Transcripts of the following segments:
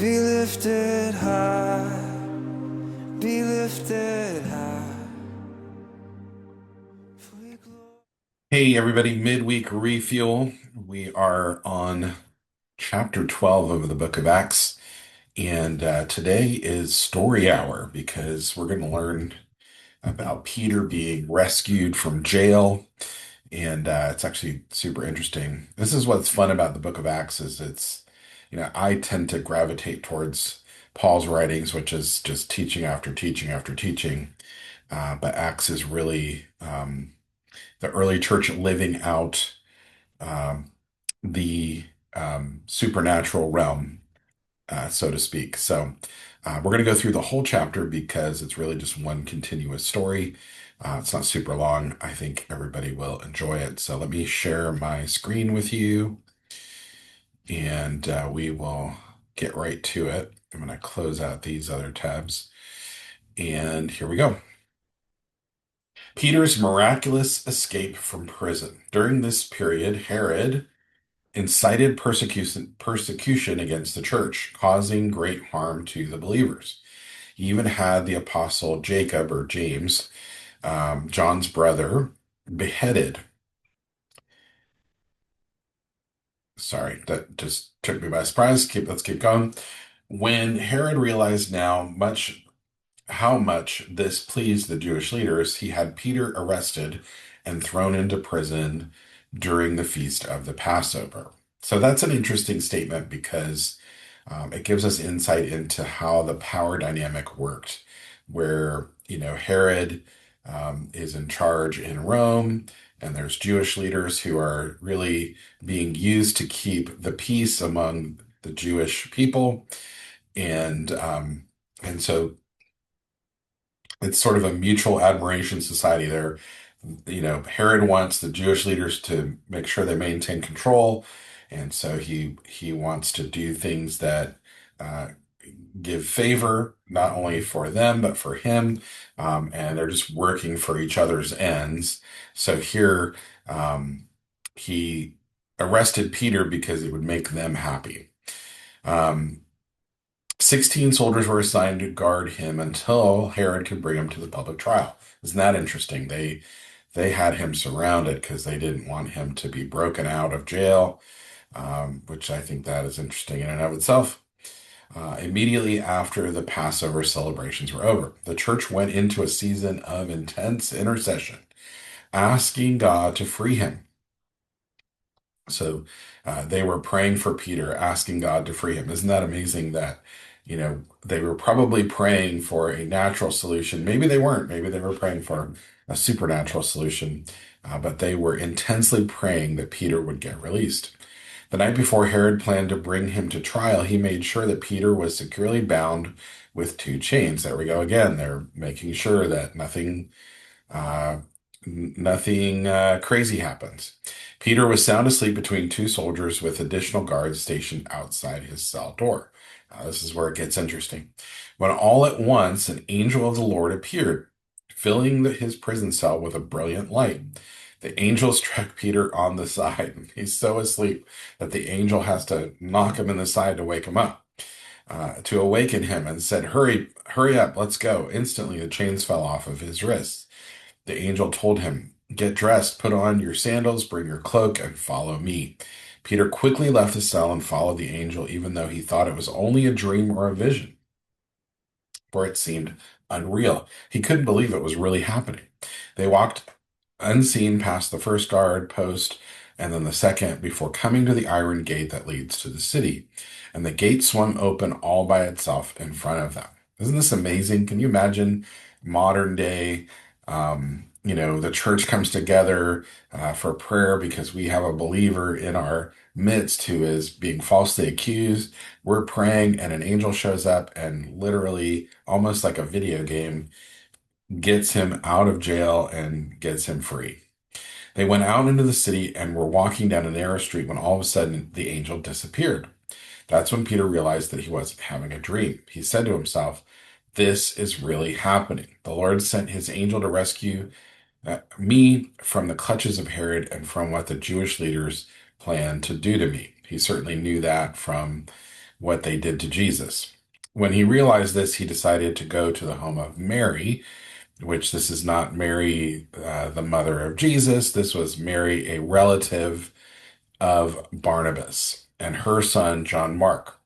Be lifted high, be lifted high. Hey everybody, Midweek Refuel. We are on chapter 12 of the book of Acts, and today is story hour because we're going to learn about Peter being rescued from jail, and it's actually super interesting. This is what's fun about the book of Acts is I tend to gravitate towards Paul's writings, which is just teaching after teaching after teaching, but Acts is really the early church living out um, the supernatural realm, so to speak. So we're going to go through the whole chapter because it's really just one continuous story. It's not super long. I think everybody will enjoy it. So let me share my screen with you and we will get right to it. I'm going to close out these other tabs. And here we go. Peter's miraculous escape from prison. During this period, Herod incited persecution against the church, causing great harm to the believers. He even had the apostle Jacob or James, John's brother, beheaded. Sorry, that just took me by surprise. Let's keep going. When Herod realized how much this pleased the Jewish leaders, he had Peter arrested and thrown into prison during the feast of the Passover. So that's an interesting statement because it gives us insight into how the power dynamic worked, where, Herod is in charge in Rome, and there's Jewish leaders who are really being used to keep the peace among the Jewish people. And so it's sort of a mutual admiration society there. Herod wants the Jewish leaders to make sure they maintain control, and so he wants to do things that uh, give favor not only for them but for him, and they're just working for each other's ends. So here, he arrested Peter because it would make them happy. 16 soldiers were assigned to guard him until Herod could bring him to the public trial. Isn't that interesting? They had him surrounded because they didn't want him to be broken out of jail, which I think that is interesting in and of itself. Immediately after the Passover celebrations were over, the church went into a season of intense intercession, asking God to free him. So they were praying for Peter, asking God to free him. Isn't that amazing that, they were probably praying for a natural solution. Maybe they weren't. Maybe they were praying for a supernatural solution, but they were intensely praying that Peter would get released. The night before Herod planned to bring him to trial, he made sure that Peter was securely bound with two chains. There we go again. They're making sure that uh, nothing crazy happens. Peter was sound asleep between two soldiers with additional guards stationed outside his cell door. Now, this is where it gets interesting. When all at once an angel of the Lord appeared, filling his prison cell with a brilliant light. The angel struck Peter on the side. He's so asleep that the angel has to knock him in the side to wake him up, to awaken him, and said, "Hurry, hurry up, let's go." Instantly, the chains fell off of his wrists. The angel told him, "Get dressed, put on your sandals, bring your cloak, and follow me." Peter quickly left the cell and followed the angel, even though he thought it was only a dream or a vision, for it seemed unreal. He couldn't believe it was really happening. They walked unseen past the first guard post and then the second before coming to the iron gate that leads to the city. And the gate swung open all by itself in front of them. Isn't this amazing? Can you imagine modern day? The church comes together for prayer because we have a believer in our midst who is being falsely accused. We're praying, and an angel shows up and literally, almost like a video game, gets him out of jail and gets him free. They went out into the city and were walking down a narrow street when all of a sudden the angel disappeared. That's when Peter realized that he wasn't having a dream. He said to himself, "This is really happening. The Lord sent his angel to rescue me from the clutches of Herod and from what the Jewish leaders planned to do to me." He certainly knew that from what they did to Jesus. When he realized this, he decided to go to the home of Mary, which this is not Mary, the mother of Jesus. This was Mary, a relative of Barnabas, and her son, John Mark.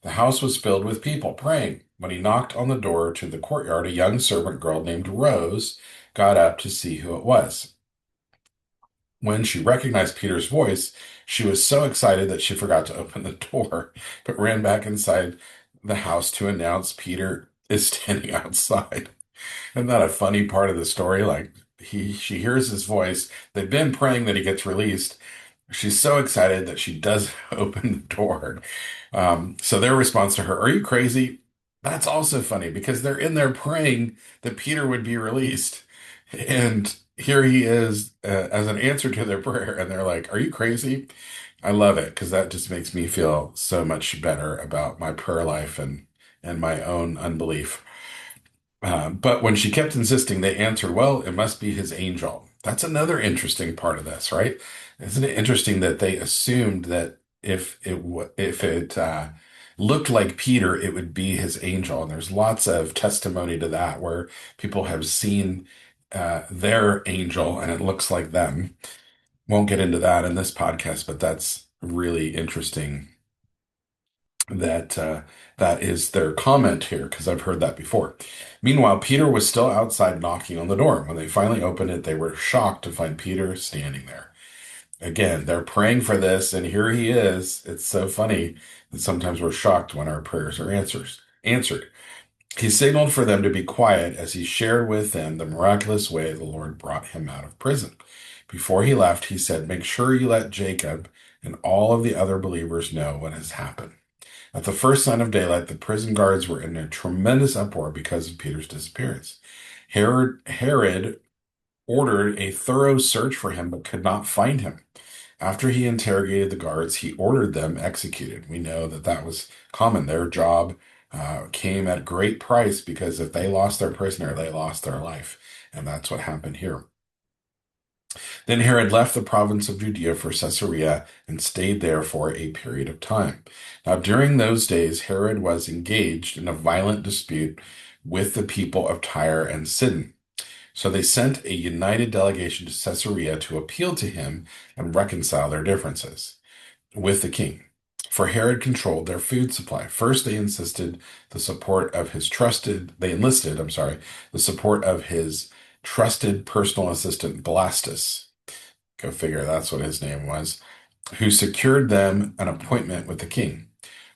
The house was filled with people praying. When he knocked on the door to the courtyard, a young servant girl named Rose got up to see who it was. When she recognized Peter's voice, she was so excited that she forgot to open the door, but ran back inside the house to announce Peter is standing outside. Isn't that a funny part of the story? Like she hears his voice. They've been praying that he gets released. She's so excited that she does open the door. So their response to her, "Are you crazy?" That's also funny because they're in there praying that Peter would be released. And here he is as an answer to their prayer. And they're like, "Are you crazy?" I love it because that just makes me feel so much better about my prayer life and my own unbelief. But when she kept insisting, they answered, "Well, it must be his angel." That's another interesting part of this, right? Isn't it interesting that they assumed that if it looked like Peter, it would be his angel? And there's lots of testimony to that where people have seen their angel and it looks like them. Won't get into that in this podcast, but that's really interesting that that is their comment here because I've heard that before. Meanwhile, Peter was still outside knocking on the door. When they finally opened it, they were shocked to find Peter standing there. Again, they're praying for this, and here he is. It's so funny that sometimes we're shocked when our prayers are answered. He signaled for them to be quiet as he shared with them the miraculous way the Lord brought him out of prison. Before he left, he said, "Make sure you let Jacob and all of the other believers know what has happened." At the first sign of daylight, the prison guards were in a tremendous uproar because of Peter's disappearance. Herod ordered a thorough search for him but could not find him. After he interrogated the guards, he ordered them executed. We know that that was common. Their job came at great price because if they lost their prisoner, they lost their life. And that's what happened here. Then Herod left the province of Judea for Caesarea and stayed there for a period of time. Now, during those days, Herod was engaged in a violent dispute with the people of Tyre and Sidon. So they sent a united delegation to Caesarea to appeal to him and reconcile their differences with the king. For Herod controlled their food supply. First, they enlisted, the support of his trusted personal assistant Blastus. Go figure, that's what his name was, who secured them an appointment with the king.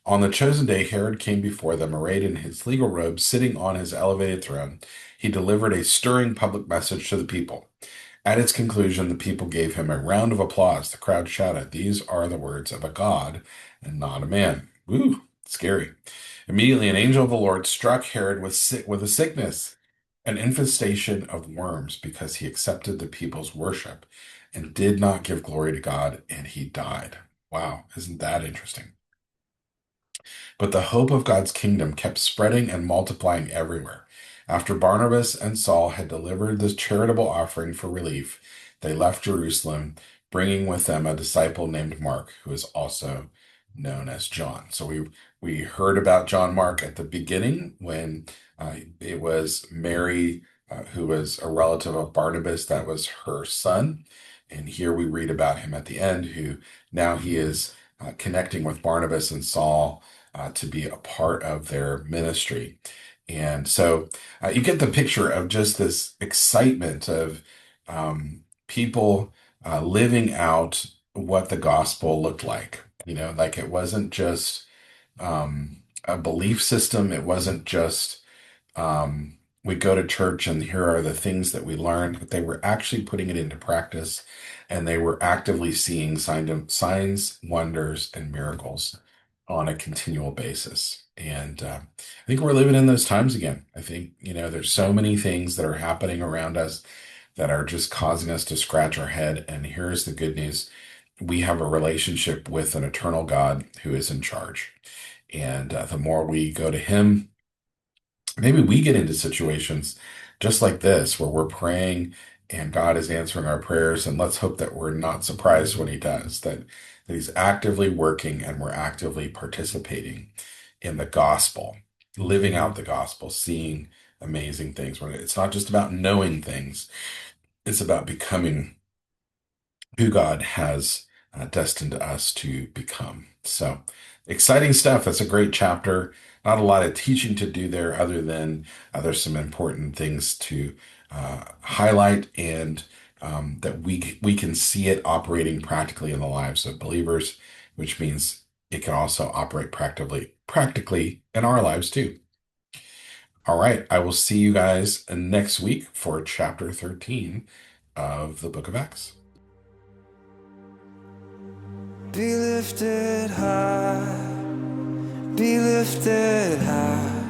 On the chosen day, Herod came before them arrayed in his legal robes, sitting on his elevated throne. He delivered a stirring public message to the people. At its conclusion, the people gave him a round of applause. The crowd shouted, "These are the words of a god and not a man." Woo, scary. Immediately, an angel of the Lord struck Herod with a sickness, an infestation of worms, because he accepted the people's worship and did not give glory to God, and he died. Wow, isn't that interesting? But the hope of God's kingdom kept spreading and multiplying everywhere. After Barnabas and Saul had delivered the charitable offering for relief, they left Jerusalem, bringing with them a disciple named Mark, who is also known as John. So we heard about John Mark at the beginning when it was Mary, who was a relative of Barnabas, that was her son. And here we read about him at the end, who now he is connecting with Barnabas and Saul to be a part of their ministry. And so you get the picture of just this excitement of people living out what the gospel looked like. You know, like it wasn't just a belief system. It wasn't just we go to church and here are the things that we learned, but they were actually putting it into practice and they were actively seeing signs, wonders, and miracles on a continual basis. And I think we're living in those times again. I think, you know, there's so many things that are happening around us that are just causing us to scratch our head. And here's the good news. We have a relationship with an eternal God who is in charge. And the more we go to him, maybe we get into situations just like this where we're praying and God is answering our prayers. And let's hope that we're not surprised when he does, that he's actively working and we're actively participating in the gospel, living out the gospel, seeing amazing things. It's not just about knowing things, it's about becoming who God has destined us to become. So exciting stuff. That's a great chapter. Not a lot of teaching to do there, other than there's some important things to highlight, and that we can see it operating practically in the lives of believers, which means it can also operate practically in our lives too. All right, I will see you guys next week for chapter 13 of the book of Acts. Be lifted high, be lifted high.